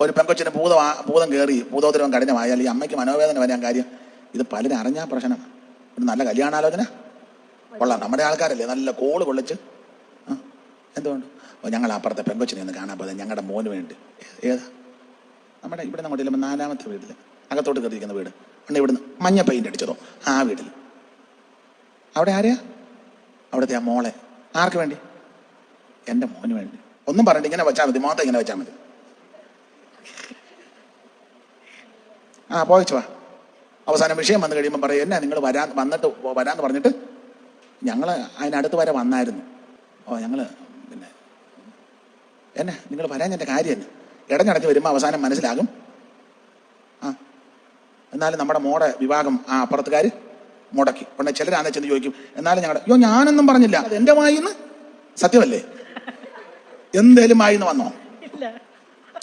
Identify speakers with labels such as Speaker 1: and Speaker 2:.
Speaker 1: ഒരു പെങ്കൊച്ചിന് ഭൂതം കയറി ഭൂതോത്തരവും കഠിനമായാൽ ഈ അമ്മയ്ക്ക് മനോവേദന വരാൻ കാര്യം ഇത് പലരും അറിഞ്ഞാൽ പ്രശ്നം. ഒരു നല്ല കല്യാണാലോചന കൊള്ളാം, നമ്മുടെ ആൾക്കാരല്ലേ, നല്ല കോള് കൊള്ളിച്ച് എന്തുകൊണ്ട് ഞങ്ങൾ അപ്പുറത്തെ പെങ്കൊച്ചിനെ ഒന്ന് കാണാൻ പോയത് ഞങ്ങളുടെ മോന് വേണ്ടി. ഏതാ? നമ്മുടെ ഇവിടെ അങ്ങോട്ട് ചെല്ലുമ്പോൾ 4ാമത്തെ വീട്ടിൽ അകത്തോട്ട് കയറിയിരിക്കുന്ന വീട് ഉണ്ട്, ഇവിടുന്ന് മഞ്ഞ പെയിന്റ് അടിച്ചതോ ആ വീട്ടിൽ. അവിടെ ആരെയാ? അവിടുത്തെ ആ മോളെ. ആർക്ക് വേണ്ടി? എൻ്റെ മോന് വേണ്ടി. ഒന്നും പറഞ്ഞിട്ട് ഇങ്ങനെ വെച്ചാൽ മതി, മോത്തെ ഇങ്ങനെ വെച്ചാൽ മതി. പോയിച്ചു വാ. അവസാനം വിഷയം വന്നു കഴിയുമ്പോൾ പറയും എന്നാ നിങ്ങൾ വരാന്ന് പറഞ്ഞിട്ട് ഞങ്ങൾ അതിനടുത്ത് വരെ വന്നായിരുന്നു. ഞങ്ങൾ പിന്നെ എന്നാ നിങ്ങൾ വരാഞ്ഞെൻ്റെ കാര്യം തന്നെ. ഇടഞ്ഞടഞ്ഞ് വരുമ്പോൾ അവസാനം മനസ്സിലാകും എന്നാലും നമ്മുടെ മോടെ വിവാഹം അപ്പുറത്തുകാർ മുടക്കി. ഉടനെ ചിലരാന്ന് ചെന്ന് ചോദിക്കും എന്നാലും ഞങ്ങളുടെ ഞാനൊന്നും പറഞ്ഞില്ല, അത് എൻ്റെ വായിന്ന്. സത്യമല്ലേ? എന്തേലും വായിന്ന് വന്നോ?